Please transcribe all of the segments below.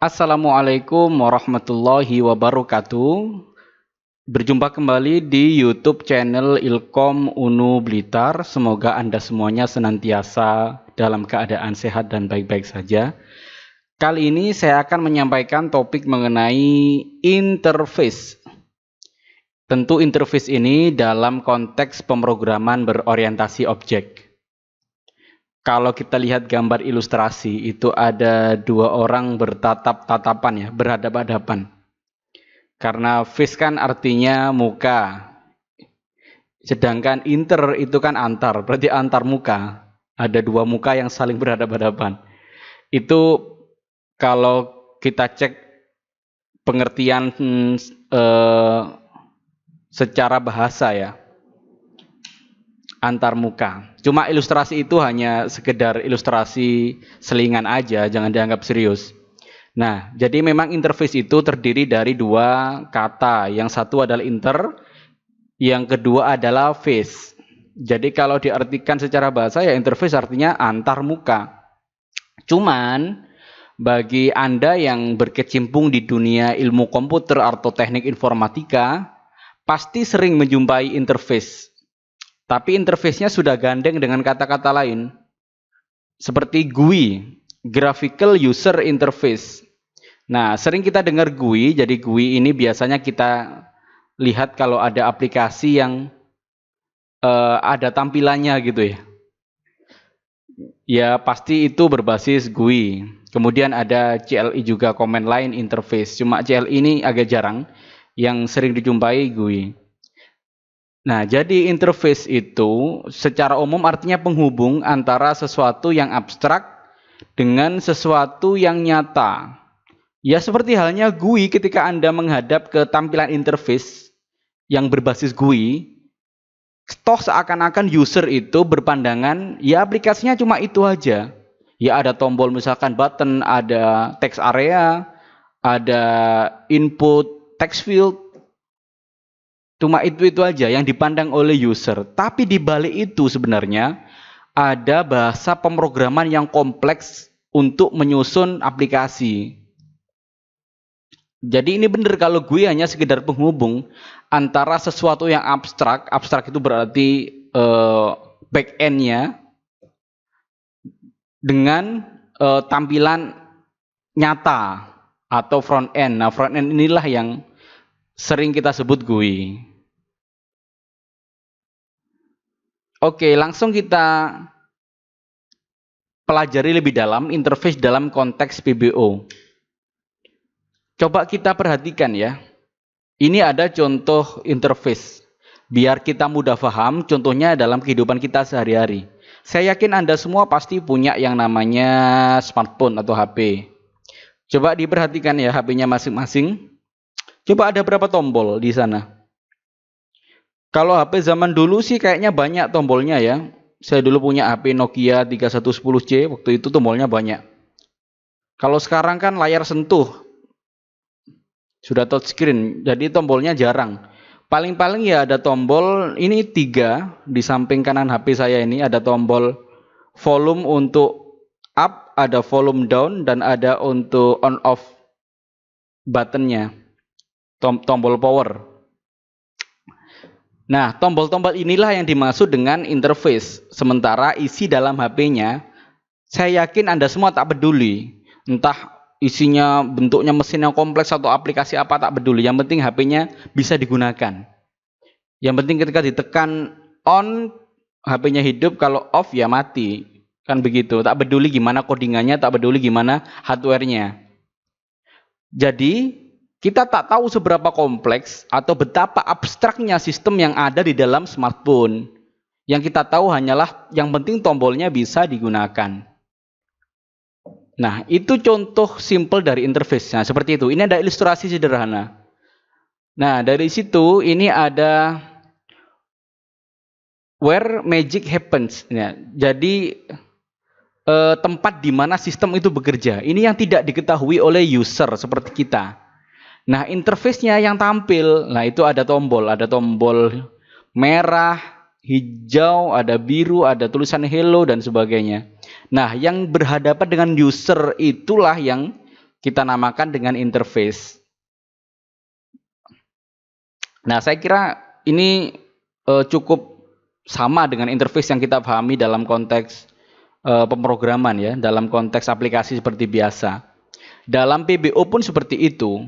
Assalamualaikum warahmatullahi wabarakatuh. Berjumpa kembali di YouTube channel Ilkom Unu Blitar. Semoga Anda semuanya senantiasa dalam keadaan sehat dan baik-baik saja. Kali ini saya akan menyampaikan topik mengenai interface. Tentu interface ini dalam konteks pemrograman berorientasi objek. Kalau kita lihat gambar ilustrasi, itu ada dua orang bertatap-tatapan ya, berhadapan-hadapan. Karena face kan artinya muka. Sedangkan inter itu kan antar, berarti antar muka. Ada dua muka yang saling berhadapan-hadapan. Itu kalau kita cek pengertian secara bahasa ya. Antar muka. Cuma ilustrasi itu hanya sekedar ilustrasi selingan aja, jangan dianggap serius. Nah, jadi memang interface itu terdiri dari dua kata. Yang satu adalah inter, yang kedua adalah face. Jadi kalau diartikan secara bahasa ya interface artinya antar muka. Cuman bagi Anda yang berkecimpung di dunia ilmu komputer atau teknik informatika, pasti sering menjumpai interface. Tapi interface-nya sudah gandeng dengan kata-kata lain. Seperti GUI, Graphical User Interface. Nah, sering kita dengar GUI, jadi GUI ini biasanya kita lihat kalau ada aplikasi yang ada tampilannya gitu ya. Ya, pasti itu berbasis GUI. Kemudian ada CLI juga, Command Line Interface. Cuma CLI ini agak jarang, yang sering dijumpai GUI. Nah, jadi interface itu secara umum artinya penghubung antara sesuatu yang abstrak dengan sesuatu yang nyata. Ya seperti halnya GUI ketika Anda menghadap ke tampilan interface yang berbasis GUI, toh seakan-akan user itu berpandangan, ya aplikasinya cuma itu aja. Ya ada tombol misalkan button, ada text area, ada input text field, cuma itu aja yang dipandang oleh user. Tapi di balik itu sebenarnya ada bahasa pemrograman yang kompleks untuk menyusun aplikasi. Jadi ini benar kalau gue hanya sekedar penghubung antara sesuatu yang abstrak. Abstrak itu berarti back-end-nya dengan tampilan nyata atau front-end. Nah, front-end inilah yang sering kita sebut GUI. Oke, langsung kita pelajari lebih dalam interface dalam konteks PBO. Coba kita perhatikan ya. Ini ada contoh interface. Biar kita mudah paham, contohnya dalam kehidupan kita sehari-hari. Saya yakin Anda semua pasti punya yang namanya smartphone atau HP. Coba diperhatikan ya HP-nya masing-masing. Coba ada berapa tombol di sana? Kalau HP zaman dulu sih kayaknya banyak tombolnya ya. Saya dulu punya HP Nokia 3110C, waktu itu tombolnya banyak. Kalau sekarang kan layar sentuh, sudah touchscreen, jadi tombolnya jarang. Paling-paling ya ada tombol, ini 3, di samping kanan HP saya ini ada tombol volume untuk up, ada volume down, dan ada untuk on off buttonnya, tombol power. Nah, tombol-tombol inilah yang dimaksud dengan interface. Sementara isi dalam HP-nya, saya yakin Anda semua tak peduli. Entah isinya bentuknya mesin yang kompleks atau aplikasi apa, tak peduli. Yang penting HP-nya bisa digunakan. Yang penting ketika ditekan on, HP-nya hidup, kalau off ya mati. Kan begitu. Tak peduli gimana codingannya, tak peduli gimana hardware-nya. Jadi kita tak tahu seberapa kompleks atau betapa abstraknya sistem yang ada di dalam smartphone. Yang kita tahu hanyalah yang penting tombolnya bisa digunakan. Nah, itu contoh simple dari interface. Nah, seperti itu. Ini ada ilustrasi sederhana. Nah, dari situ ini ada where magic happens. Nah, jadi tempat di mana sistem itu bekerja. Ini yang tidak diketahui oleh user seperti kita. Nah, interface-nya yang tampil, nah itu ada tombol merah, hijau, ada biru, ada tulisan hello dan sebagainya. Nah, yang berhadapan dengan user itulah yang kita namakan dengan interface. Nah, saya kira ini cukup sama dengan interface yang kita pahami dalam konteks pemrograman ya, dalam konteks aplikasi seperti biasa. Dalam PBO pun seperti itu.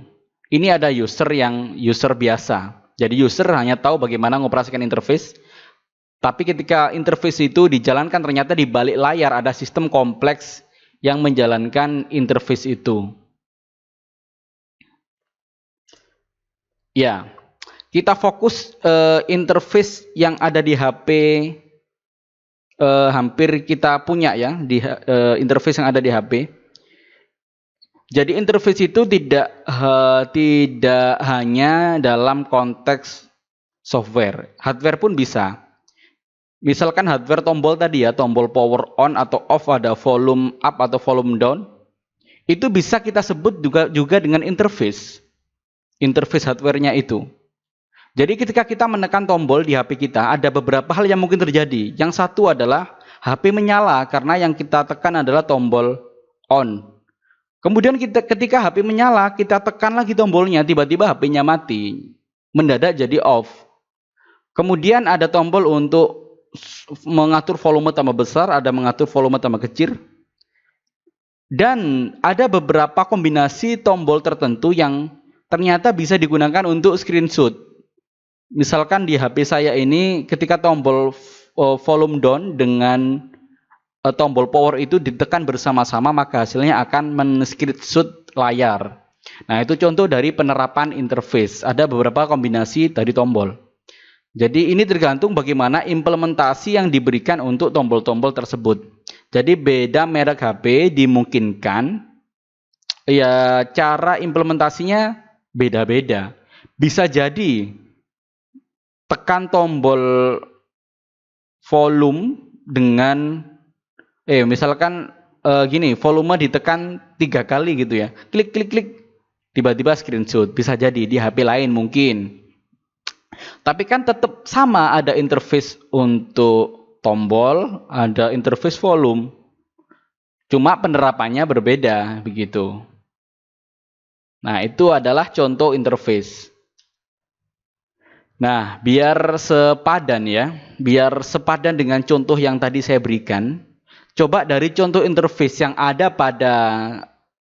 Ini ada user biasa. Jadi user hanya tahu bagaimana mengoperasikan interface. Tapi ketika interface itu dijalankan, ternyata di balik layar ada sistem kompleks yang menjalankan interface itu. Ya, kita fokus interface yang ada di HP hampir kita punya ya, di interface yang ada di HP. Jadi interface itu tidak hanya dalam konteks software, hardware pun bisa. Misalkan hardware tombol tadi ya, tombol power on atau off, ada volume up atau volume down, itu bisa kita sebut juga dengan interface hardware-nya itu. Jadi ketika kita menekan tombol di HP kita, ada beberapa hal yang mungkin terjadi. Yang satu adalah HP menyala karena yang kita tekan adalah tombol on. Kemudian ketika HP menyala, kita tekan lagi tombolnya, tiba-tiba HP-nya mati. Mendadak jadi off. Kemudian ada tombol untuk mengatur volume tambah besar, ada mengatur volume tambah kecil. Dan ada beberapa kombinasi tombol tertentu yang ternyata bisa digunakan untuk screenshot. Misalkan di HP saya ini, ketika tombol volume down dengan tombol power itu ditekan bersama-sama, maka hasilnya akan men-screenshot layar. Nah, itu contoh dari penerapan interface. Ada beberapa kombinasi dari tombol. Jadi ini tergantung bagaimana implementasi yang diberikan untuk tombol-tombol tersebut. Jadi beda merek HP dimungkinkan ya cara implementasinya beda-beda. Bisa jadi tekan tombol volume dengan misalkan gini, volume ditekan 3 kali gitu ya. Klik klik klik, tiba-tiba screenshot. Bisa jadi di HP lain mungkin. Tapi kan tetap sama, ada interface untuk tombol, ada interface volume. Cuma penerapannya berbeda begitu. Nah, itu adalah contoh interface. Nah, biar sepadan ya, biar sepadan dengan contoh yang tadi saya berikan, coba dari contoh interface yang ada pada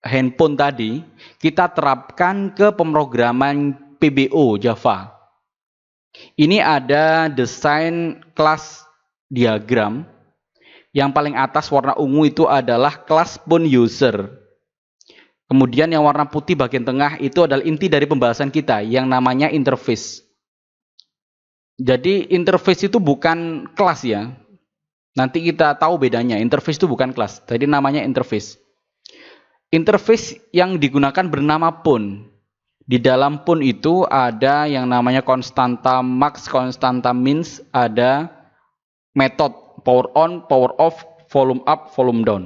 handphone tadi, kita terapkan ke pemrograman PBO Java. Ini ada desain kelas diagram. Yang paling atas warna ungu itu adalah kelas phone user. Kemudian yang warna putih bagian tengah itu adalah inti dari pembahasan kita yang namanya interface. Jadi interface itu bukan kelas ya. Nanti kita tahu bedanya. Interface itu bukan kelas. Jadi namanya interface. Interface yang digunakan bernama phone. Di dalam phone itu ada yang namanya konstanta max, konstanta min, ada metode power on, power off, volume up, volume down.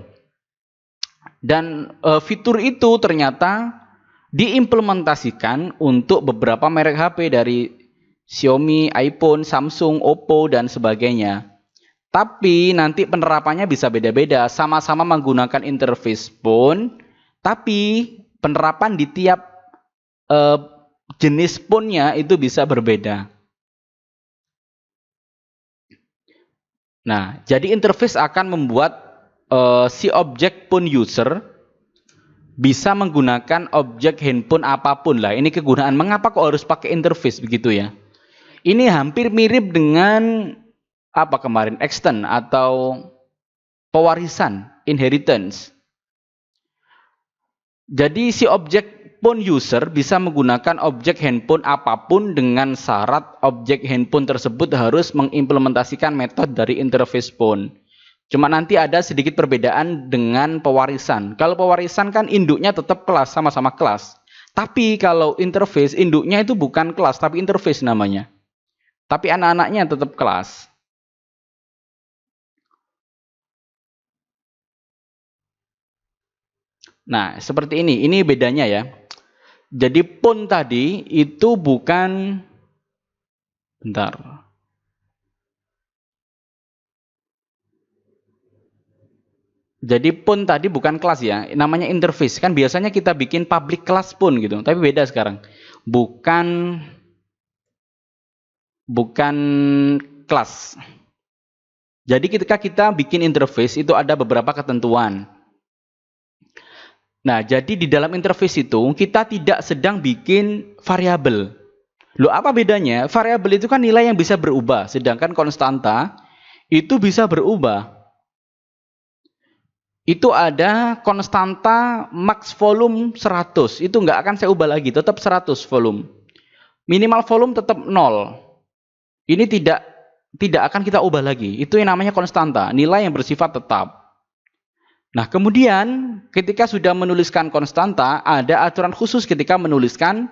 Dan fitur itu ternyata diimplementasikan untuk beberapa merek HP dari Xiaomi, iPhone, Samsung, Oppo, dan sebagainya. Tapi nanti penerapannya bisa beda-beda, sama-sama menggunakan interface phone, tapi penerapan di tiap jenis phone-nya itu bisa berbeda. Nah, jadi interface akan membuat si objek phone user bisa menggunakan objek handphone apapun lah. Ini kegunaan. Mengapa kok harus pakai interface begitu ya? Ini hampir mirip dengan apa kemarin, extend atau pewarisan, inheritance. Jadi si objek phone user bisa menggunakan objek handphone apapun dengan syarat objek handphone tersebut harus mengimplementasikan metode dari interface phone. Cuma nanti ada sedikit perbedaan dengan pewarisan. Kalau pewarisan kan induknya tetap kelas, sama-sama kelas. Tapi kalau interface, induknya itu bukan kelas, tapi interface namanya. Tapi anak-anaknya tetap kelas. Nah, seperti ini. Ini bedanya ya. Jadi phone tadi itu bukan, bentar. Jadi pun tadi bukan kelas ya, namanya interface. Kan biasanya kita bikin public class pun gitu, tapi beda sekarang. Bukan bukan kelas. Jadi ketika kita bikin interface itu ada beberapa ketentuan. Nah, jadi di dalam interface itu kita tidak sedang bikin variabel. Loh, apa bedanya? Variabel itu kan nilai yang bisa berubah, sedangkan konstanta itu bisa berubah. Itu ada konstanta max volume 100. Itu nggak akan saya ubah lagi, tetap 100 volume. Minimal volume tetap 0. Ini tidak akan kita ubah lagi. Itu yang namanya konstanta, nilai yang bersifat tetap. Nah, kemudian ketika sudah menuliskan konstanta, ada aturan khusus ketika menuliskan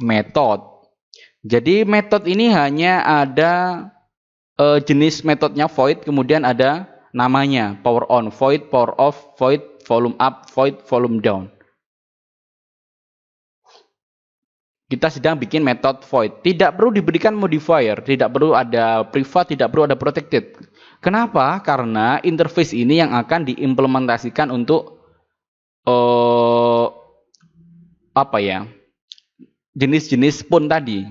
metode. Jadi metode ini hanya ada jenis metodenya void, kemudian ada namanya power on, void, power off, void, volume up, void, volume down. Kita sedang bikin metode void. Tidak perlu diberikan modifier, tidak perlu ada private, tidak perlu ada protected. Kenapa? Karena interface ini yang akan diimplementasikan untuk apa ya? Jenis-jenis pun tadi.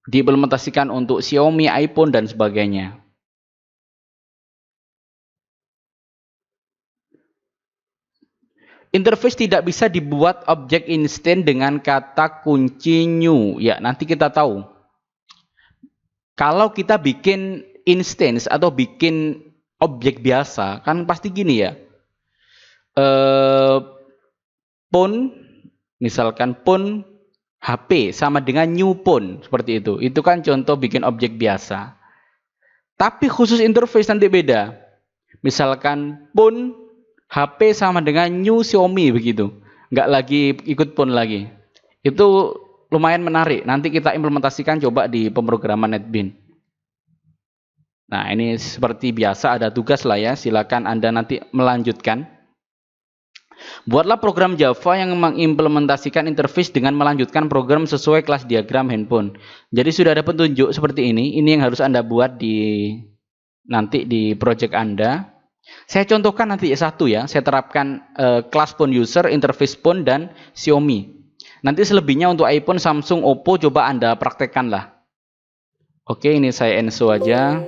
Diimplementasikan untuk Xiaomi, iPhone dan sebagainya. Interface tidak bisa dibuat objek instan dengan kata kunci new. Ya, nanti kita tahu. Kalau kita bikin instance atau bikin objek biasa, kan pasti gini ya. Pun, misalkan pun HP sama dengan new pun, seperti itu. Itu kan contoh bikin objek biasa. Tapi khusus interface nanti beda. Misalkan pun HP sama dengan new Xiaomi begitu. Nggak lagi ikut pun lagi. Itu lumayan menarik. Nanti kita implementasikan coba di pemrograman NetBeans. Nah, ini seperti biasa ada tugas lah ya. Silakan Anda nanti melanjutkan. Buatlah program Java yang mengimplementasikan interface dengan melanjutkan program sesuai kelas diagram handphone. Jadi sudah ada petunjuk seperti ini. Ini yang harus Anda buat nanti di project Anda. Saya contohkan nanti satu ya. Saya terapkan kelas phone user, interface phone, dan Xiaomi. Nanti selebihnya untuk iPhone, Samsung, Oppo coba Anda praktekkan lah. Oke, ini saya Enso aja.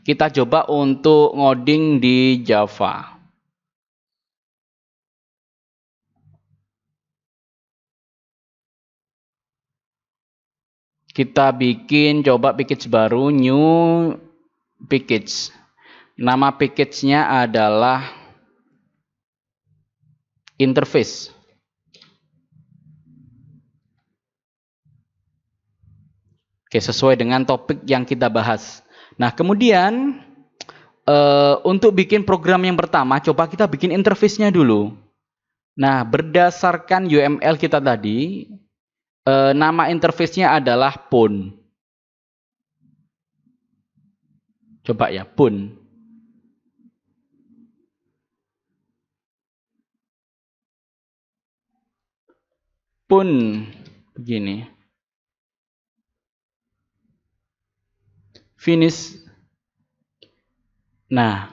Kita coba untuk ngoding di Java. Kita coba package baru, new package. Nama package-nya adalah interface. Oke, sesuai dengan topik yang kita bahas. Nah, kemudian untuk bikin program yang pertama, coba kita bikin interface-nya dulu. Nah, berdasarkan UML kita tadi, nama interface-nya adalah pun. Coba ya, pun. Pun begini. Finish. Nah,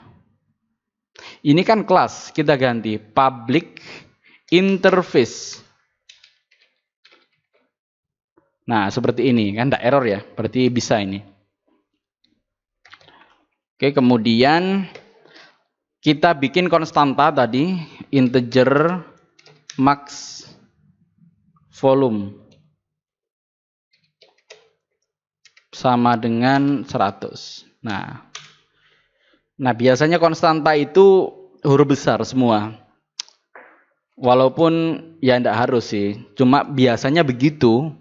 ini kan kelas, kita ganti public interface. Nah, seperti ini kan tidak error ya, berarti bisa ini. Oke, kemudian kita bikin konstanta tadi, integer max volume sama dengan 100. Nah, biasanya konstanta itu huruf besar semua. Walaupun ya tidak harus sih, cuma biasanya begitu.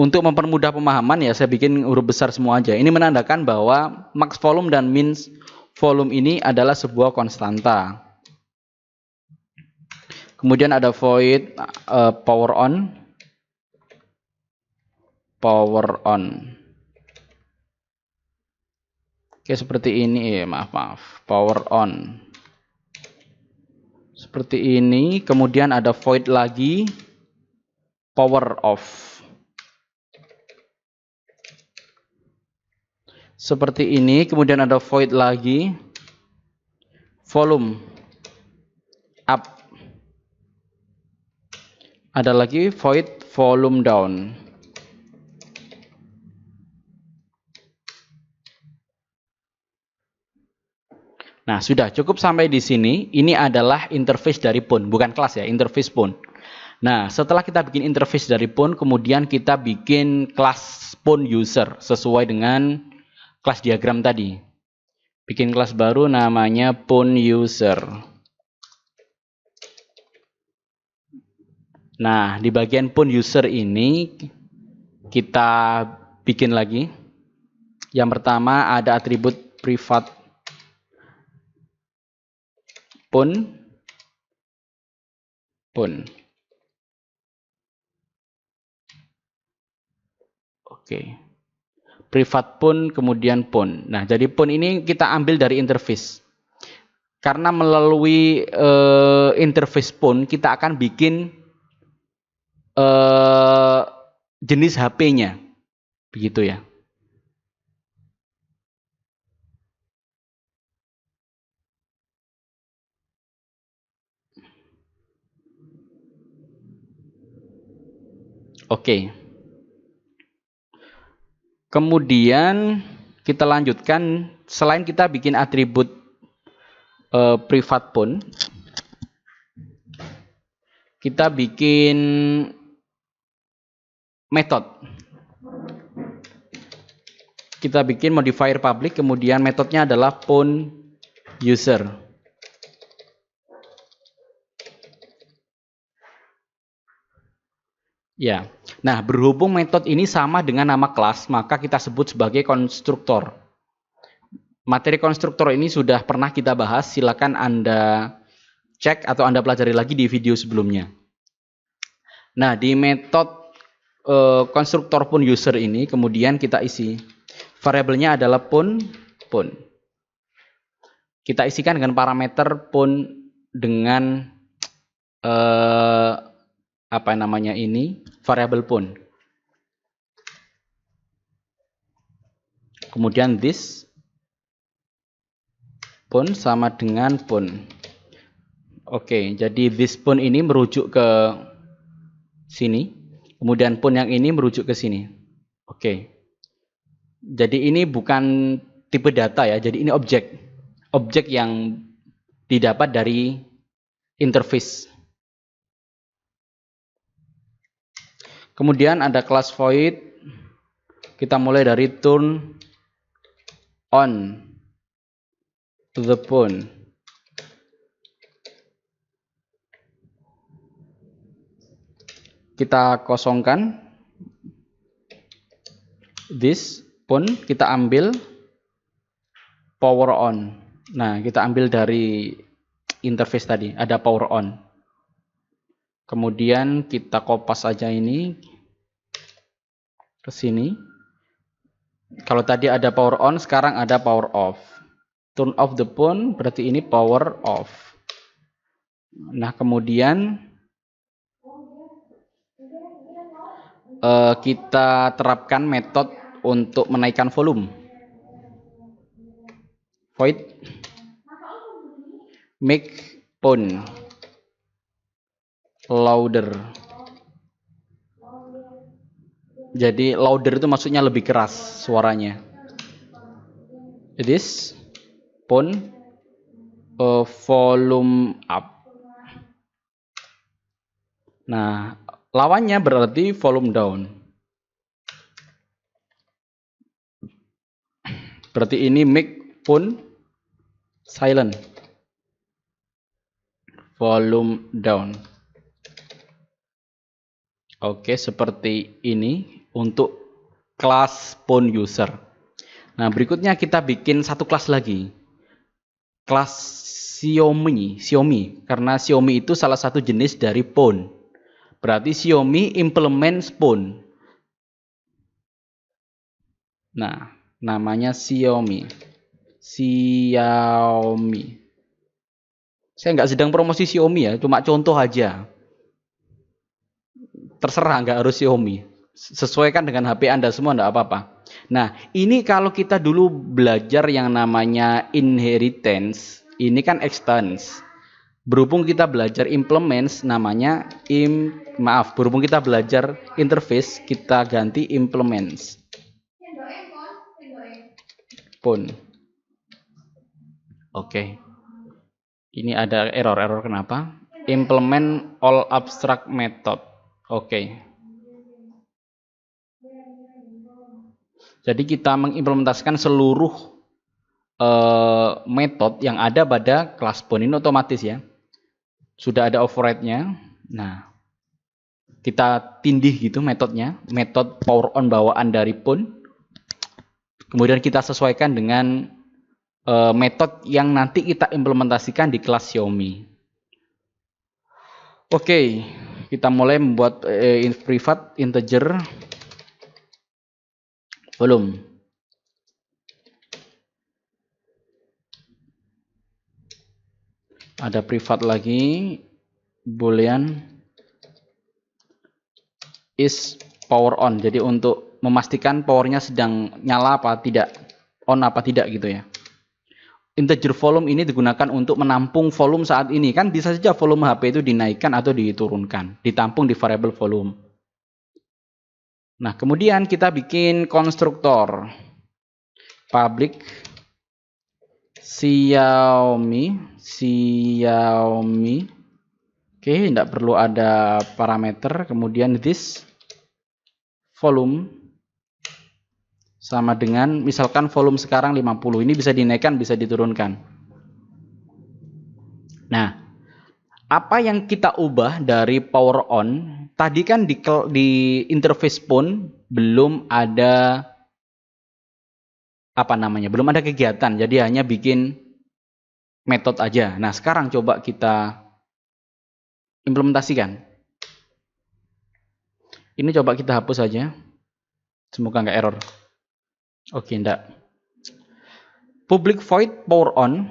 Untuk mempermudah pemahaman ya saya bikin huruf besar semua aja. Ini menandakan bahwa max volume dan min volume ini adalah sebuah konstanta. Kemudian ada void power on. Power on. Oke, seperti ini. Maaf. Power on. Seperti ini. Kemudian ada void lagi. Power off. seperti ini. Kemudian ada void lagi, volume up, ada lagi void volume down. Nah, sudah cukup sampai di sini. Ini adalah interface dari phone, bukan kelas ya, interface phone. Nah, setelah kita bikin interface dari phone, kemudian kita bikin kelas phone user sesuai dengan kelas diagram tadi. Bikin kelas baru namanya phone user. Nah, di bagian phone user ini kita bikin lagi. Yang pertama ada atribut private phone. Oke. Privat phone, kemudian phone. Nah, jadi phone ini kita ambil dari interface. Karena melalui interface phone, kita akan bikin jenis HP-nya. Begitu ya. Oke. Kemudian kita lanjutkan, selain kita bikin atribut privat phone, kita bikin method. Kita bikin modifier public, kemudian metodenya adalah phone user. Ya, nah berhubung metode ini sama dengan nama kelas, maka kita sebut sebagai konstruktor. Materi konstruktor ini sudah pernah kita bahas, silakan Anda cek atau Anda pelajari lagi di video sebelumnya. Nah, di metode konstruktor phone user ini, kemudian kita isi variabelnya adalah phone. Kita isikan dengan parameter phone dengan apa namanya ini, variabel phone. Kemudian this phone sama dengan phone. Oke, jadi this phone ini merujuk ke sini, kemudian phone yang ini merujuk ke sini. Oke. Jadi ini bukan tipe data ya, jadi ini objek yang didapat dari interface. Kemudian ada kelas void. Kita mulai dari turn on the phone. Kita kosongkan this phone, kita ambil power on. Nah, kita ambil dari interface tadi, ada power on. Kemudian kita kopas aja ini ke sini. Kalau tadi ada power on, sekarang ada power off. Turn off the phone berarti ini power off. Nah, kemudian kita terapkan metode untuk menaikkan volume. Void make phone louder. Jadi louder itu maksudnya lebih keras suaranya. This phone volume up. Nah, lawannya berarti volume down. Berarti ini make phone silent. Volume down. Oke, seperti ini untuk kelas phone user. Nah, berikutnya kita bikin satu kelas lagi. Kelas Xiaomi. Karena Xiaomi itu salah satu jenis dari phone. Berarti Xiaomi implements phone. Nah, namanya Xiaomi. Saya nggak sedang promosi Xiaomi ya, cuma contoh aja. Terserah, nggak harus Xiaomi. Sesuaikan dengan HP Anda semua, enggak apa-apa. Nah, ini kalau kita dulu belajar yang namanya inheritance, ini kan extends. Berhubung kita belajar implements, namanya berhubung kita belajar interface, kita ganti implements. Pun. Oke. Ini ada error kenapa? Implement all abstract method. Oke. Jadi kita mengimplementasikan seluruh metode yang ada pada kelas pun. Ini otomatis ya. Sudah ada override-nya. Nah, kita tindih gitu metodenya. Metode power on bawaan dari pun. Kemudian kita sesuaikan dengan metode yang nanti kita implementasikan di kelas Xiaomi. Oke, kita mulai membuat private integer volume. Ada private lagi, boolean is power on. Jadi untuk memastikan powernya sedang nyala apa tidak, on apa tidak gitu ya. Integer volume ini digunakan untuk menampung volume saat ini. Kan bisa saja volume HP itu dinaikkan atau diturunkan, ditampung di variable volume. Nah, kemudian kita bikin konstruktor public Xiaomi. Oke, tidak perlu ada parameter. Kemudian this volume sama dengan misalkan volume sekarang 50. Ini bisa dinaikkan, bisa diturunkan. Nah, apa yang kita ubah dari power on? Tadi kan di interface pun belum ada belum ada kegiatan. Jadi hanya bikin metode aja. Nah, sekarang coba kita implementasikan. Ini coba kita hapus saja. Semoga nggak error. Oke, enggak. Public void power on,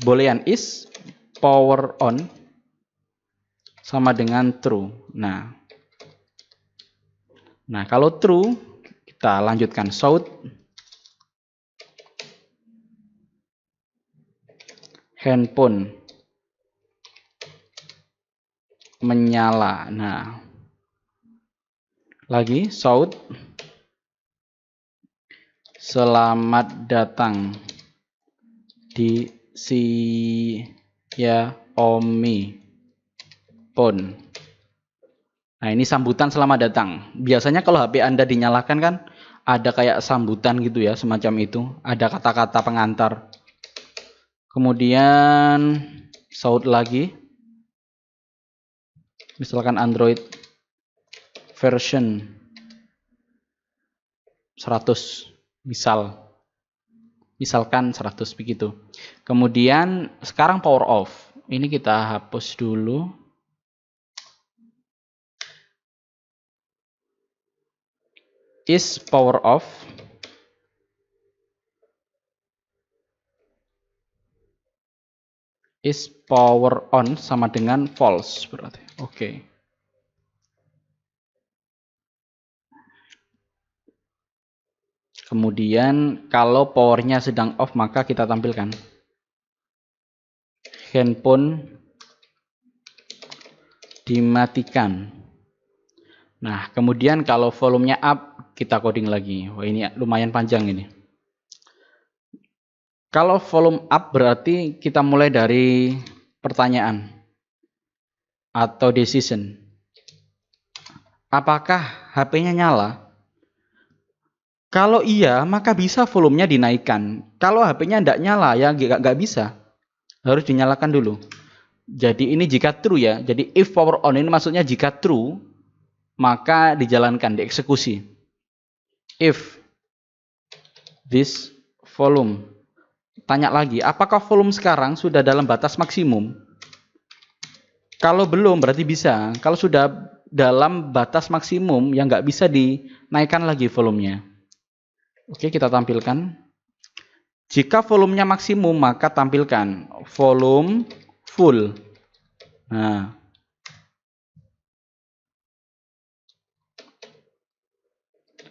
boolean is power on sama dengan true. Nah, kalau true kita lanjutkan shout handphone menyala. Nah, lagi shout selamat datang di Xiaomi phone. Nah, ini sambutan selamat datang. Biasanya kalau HP Anda dinyalakan kan ada kayak sambutan gitu ya, semacam itu. Ada kata-kata pengantar. Kemudian shout lagi. Misalkan Android version 100 misalkan 100 begitu. Kemudian sekarang power off. Ini kita hapus dulu. Is power off is power on sama dengan false berarti. Oke. Kemudian kalau powernya sedang off maka kita tampilkan handphone dimatikan. Nah, kemudian kalau volumenya up kita coding lagi. Wah, ini lumayan panjang ini. Kalau volume up berarti kita mulai dari pertanyaan atau decision. Apakah HP-nya nyala? Kalau iya, maka bisa volumenya dinaikkan. Kalau HP-nya tidak nyala, ya nggak bisa. Harus dinyalakan dulu. Jadi ini jika true ya. Jadi if power on ini maksudnya jika true, maka dijalankan, dieksekusi. If this volume. Tanya lagi, apakah volume sekarang sudah dalam batas maksimum? Kalau belum, berarti bisa. Kalau sudah dalam batas maksimum, yang nggak bisa dinaikkan lagi volumenya. Oke, kita tampilkan. Jika volumenya maksimum, maka tampilkan volume full. Nah,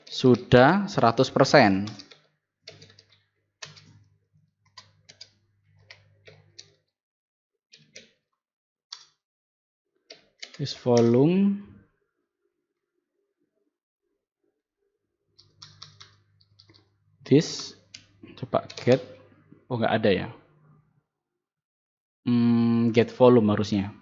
Sudah 100%. This volume this, coba get, oh nggak ada ya, get volume harusnya.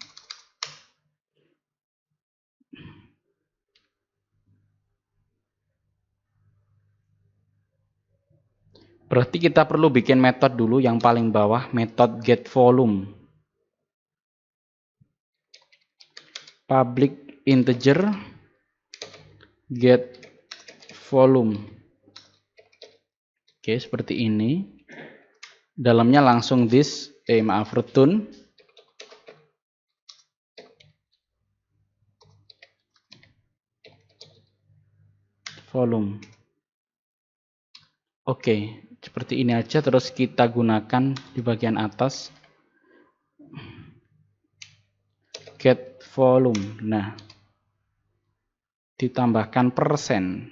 Berarti kita perlu bikin metode dulu yang paling bawah, metode get volume. Public integer get volume. Oke, seperti ini. Dalamnya langsung this, return volume. Oke, seperti ini aja, terus kita gunakan di bagian atas get volume. Nah, ditambahkan persen.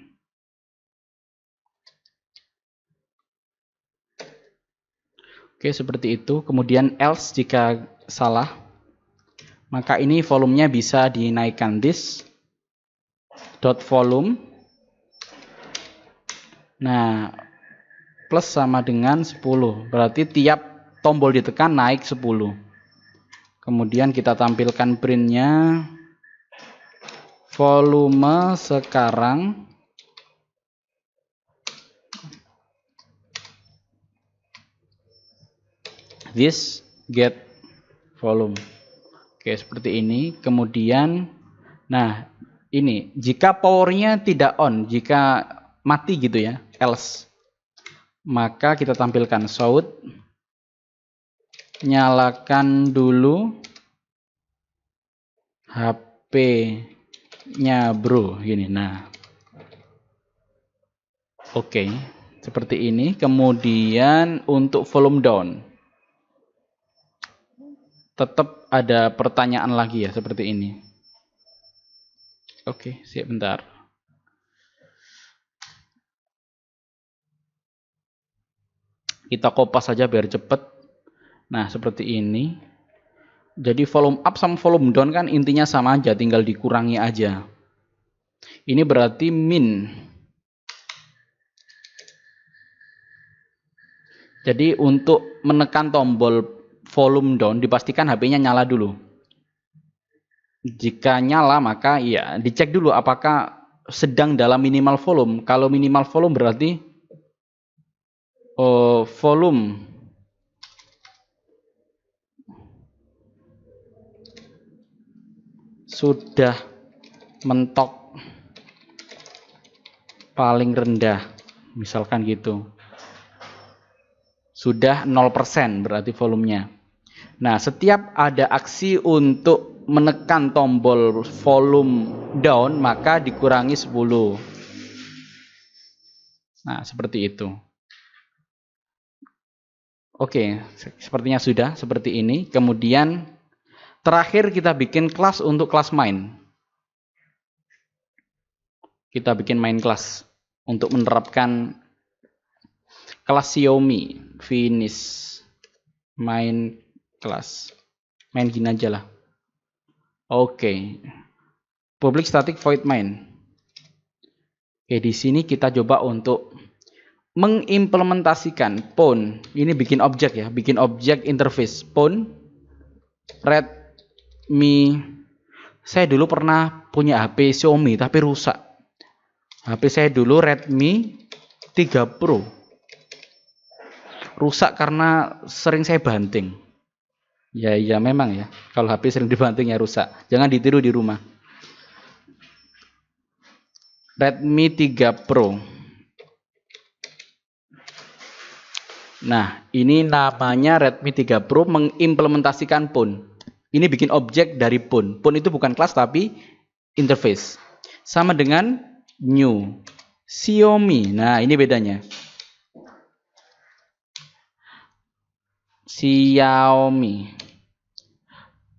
Oke, seperti itu. Kemudian else jika salah, maka ini volumenya bisa dinaikkan this dot volume. Nah, plus sama dengan 10. Berarti tiap tombol ditekan naik 10. Kemudian kita tampilkan printnya, volume sekarang this get volume. Oke, seperti ini. Kemudian, nah ini jika powernya tidak on, jika mati gitu ya, else, maka kita tampilkan shout, nyalakan dulu HP-nya bro, gini. Nah, oke, seperti ini. Kemudian untuk volume down, tetap ada pertanyaan lagi ya, seperti ini. Oke, siap, bentar. Kita kopas saja biar cepet. Nah, seperti ini. Jadi volume up sama volume down kan intinya sama aja, tinggal dikurangi aja. Ini berarti min. Jadi untuk menekan tombol volume down, dipastikan HP-nya nyala dulu. Jika nyala, maka ya dicek dulu apakah sedang dalam minimal volume. Kalau minimal volume berarti volume sudah mentok paling rendah, misalkan gitu. Sudah 0% berarti volumenya. Nah, setiap ada aksi untuk menekan tombol volume down, maka dikurangi 10. Nah, seperti itu. Oke, sepertinya sudah seperti ini. Kemudian terakhir kita bikin kelas untuk kelas main. Kita bikin main kelas untuk menerapkan kelas Xiaomi finish main kelas. Main gini aja lah. Oke. Public static void main. Oke, di sini kita coba untuk mengimplementasikan phone. Ini bikin objek ya, bikin objek interface phone Redmi. Saya dulu pernah punya HP Xiaomi tapi rusak. HP saya dulu Redmi 3 Pro. Rusak karena sering saya banting. Ya memang ya. Kalau HP sering dibanting ya rusak. Jangan ditiru di rumah. Redmi 3 Pro. Nah, ini namanya Redmi 3 Pro mengimplementasikan phone. Ini bikin objek dari phone. Phone itu bukan kelas tapi interface. Sama dengan new Xiaomi. Nah, ini bedanya. Xiaomi.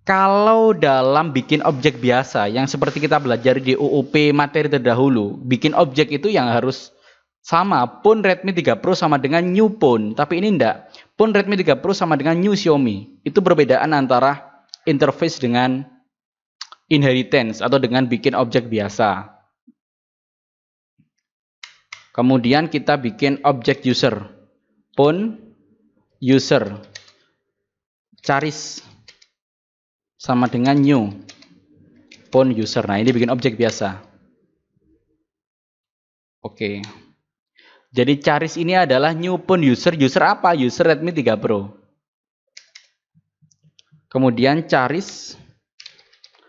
Kalau dalam bikin objek biasa yang seperti kita belajar di UUP materi terdahulu, bikin objek itu yang harus sama. Phone Redmi 3 Pro sama dengan new phone, tapi ini enggak. Phone Redmi 3 Pro sama dengan new Xiaomi. Itu perbedaan antara interface dengan inheritance atau dengan bikin objek biasa. Kemudian kita bikin objek user. Phone user. Charis sama dengan new phone user. Nah, ini bikin objek biasa. Oke. Jadi Charis ini adalah new phone user. User apa? User Redmi 3 Pro. Kemudian Charis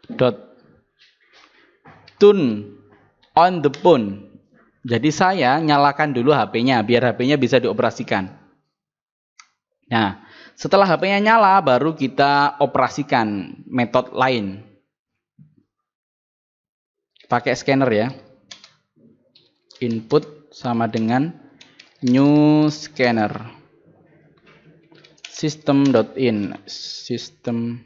dot turn on the phone. Jadi saya nyalakan dulu HP-nya biar HP-nya bisa dioperasikan. Nah, setelah HP-nya nyala, baru kita operasikan metode lain. Pakai scanner ya. Input sama dengan new scanner. System.in. System.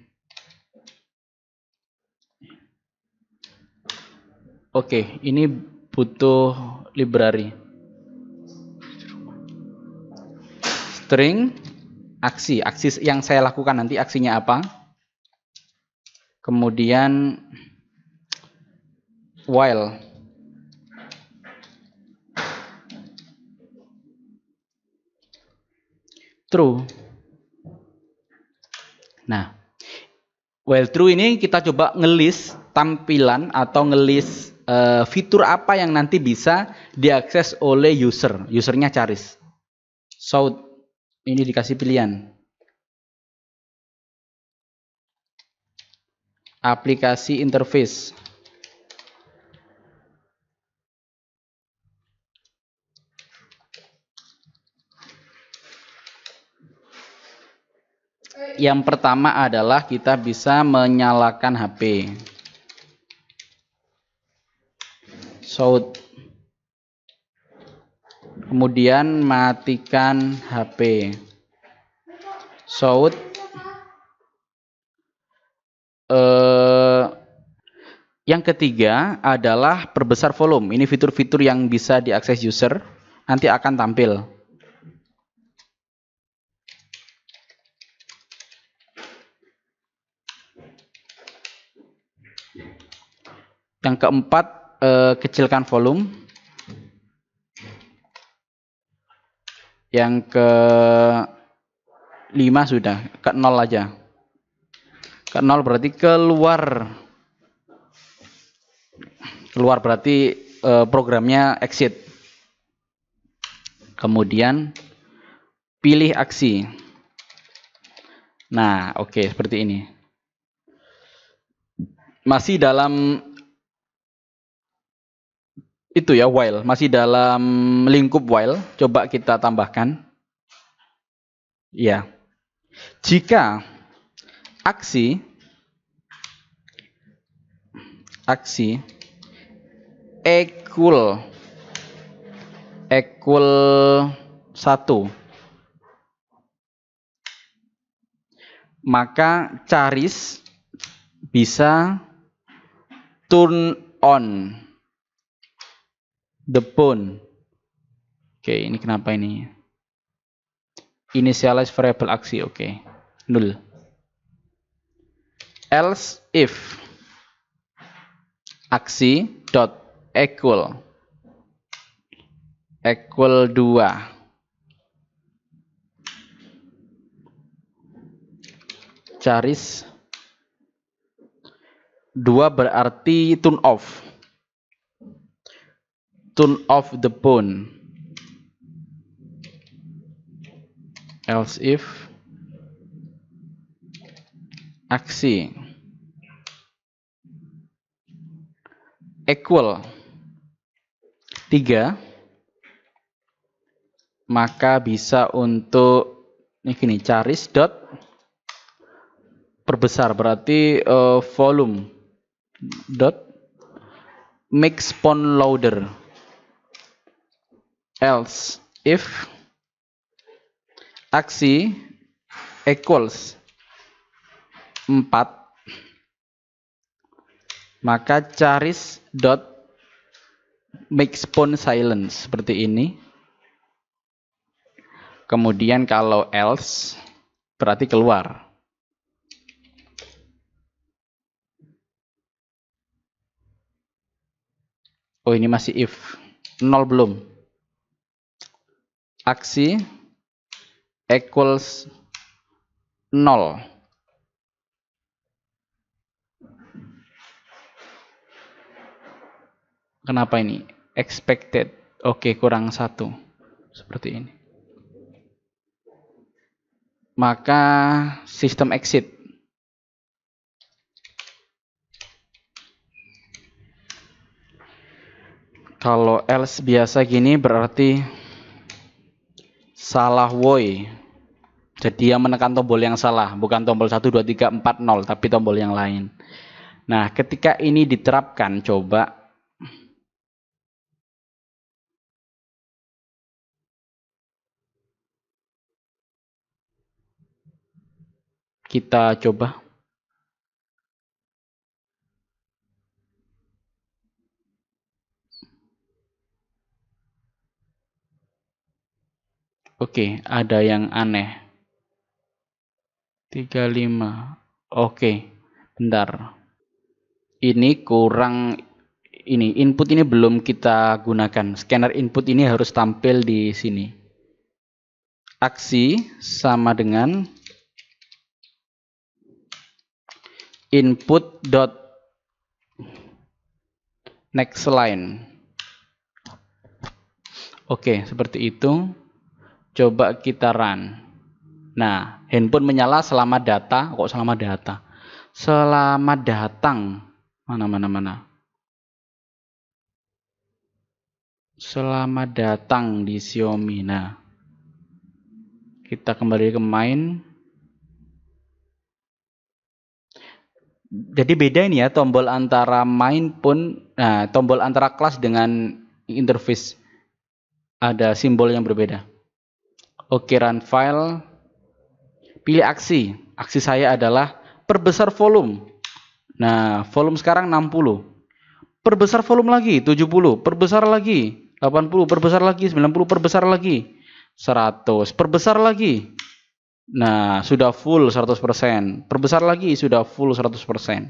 Oke, ini butuh library. String. Aksi yang saya lakukan nanti aksinya apa. Kemudian while true. Nah, while true ini kita coba ngelis tampilan atau ngelis fitur apa yang nanti bisa diakses oleh user. Usernya Charis. So ini dikasih pilihan. Aplikasi interface. Yang pertama adalah kita bisa menyalakan HP. So, kemudian matikan HP. Shout. Yang ketiga adalah perbesar volume. Ini fitur-fitur yang bisa diakses user. Nanti akan tampil. Yang keempat, kecilkan volume. Yang ke-5 sudah, ke 0 aja. Ke 0 berarti keluar berarti programnya exit. Kemudian pilih aksi. Nah, oke, seperti ini. Masih dalam itu ya, while, masih dalam lingkup while. Coba kita tambahkan. Ya. Jika aksi equal 1, maka Charis bisa turn on the phone. Oke, ini kenapa ini? Initialize variable aksi, oke. 0. Else if aksi dot equal 2. Charis 2 berarti turn off the phone. Else if aksi equal 3, maka bisa untuk ini gini, Charis dot perbesar berarti volume dot make phone louder. Else if aksi equals 4, Maka charis dot make phone silent seperti ini. Kemudian kalau else berarti keluar. Oh, ini masih if. 0 belum. Aksi equals 0. Kenapa ini? Expected. Oke, kurang 1. Seperti ini. Maka sistem exit. Kalau else biasa gini berarti salah woi. Jadi yang menekan tombol yang salah, bukan tombol 1, 2, 3, 4, 0, tapi tombol yang lain. Nah, ketika ini diterapkan, coba kita coba. Oke, ada yang aneh. 35. Oke, bentar. Ini kurang, ini input ini belum kita gunakan. Scanner input ini harus tampil di sini. Aksi sama dengan input dot next line. Oke, seperti itu. Coba kita run. Nah, handphone menyala selama data. Kok selama data? Selama datang. Mana. Selama datang di Xiaomi. Nah, kita kembali ke main. Jadi beda ini ya, tombol antara main pun, nah, tombol antara kelas dengan interface. Ada simbol yang berbeda. Oke, run file. Pilih aksi. Aksi saya adalah perbesar volume. Nah, volume sekarang 60. Perbesar volume lagi, 70. Perbesar lagi, 80. Perbesar lagi, 90. Perbesar lagi, 100. Perbesar lagi. Nah, sudah full 100%. Perbesar lagi, sudah full 100%.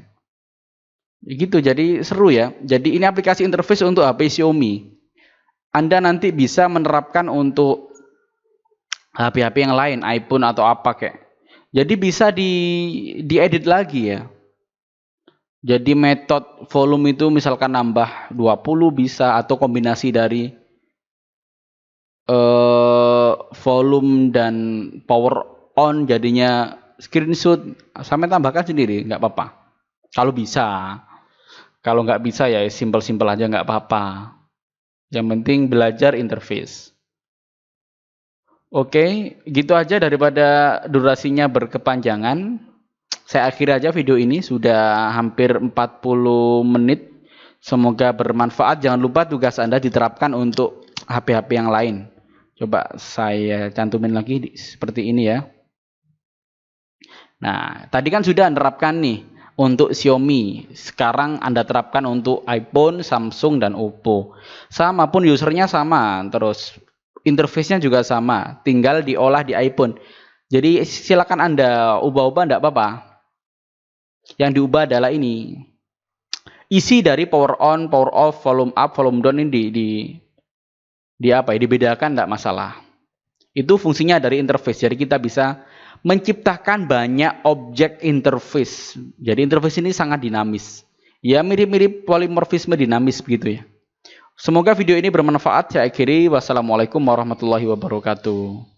Gitu, jadi seru ya. Jadi ini aplikasi interface untuk HP Xiaomi. Anda nanti bisa menerapkan untuk HP-HP yang lain, iPhone atau apa kayak. Jadi bisa diedit lagi ya. Jadi metode volume itu misalkan nambah 20 bisa, atau kombinasi dari volume dan power on jadinya screenshot, sampai tambahkan sendiri, nggak apa-apa. Kalau bisa. Kalau nggak bisa ya simpel-simpel aja, nggak apa-apa. Yang penting belajar interface. Oke, gitu aja, daripada durasinya berkepanjangan. Saya akhiri aja video ini, sudah hampir 40 menit. Semoga bermanfaat. Jangan lupa tugas Anda diterapkan untuk HP-HP yang lain. Coba saya cantumin lagi seperti ini ya. Nah, tadi kan sudah menerapkan nih untuk Xiaomi. Sekarang Anda terapkan untuk iPhone, Samsung, dan Oppo. Sama pun usernya sama, terus interface-nya juga sama, tinggal diolah di iPhone. Jadi silakan Anda ubah-ubah, enggak apa-apa. Yang diubah adalah ini. Isi dari power on, power off, volume up, volume down ini dibedakan, enggak masalah. Itu fungsinya dari interface. Jadi kita bisa menciptakan banyak objek interface. Jadi interface ini sangat dinamis. Ya mirip-mirip polimorfisme dinamis begitu ya. Semoga video ini bermanfaat. Saya akhiri. Wassalamualaikum warahmatullahi wabarakatuh.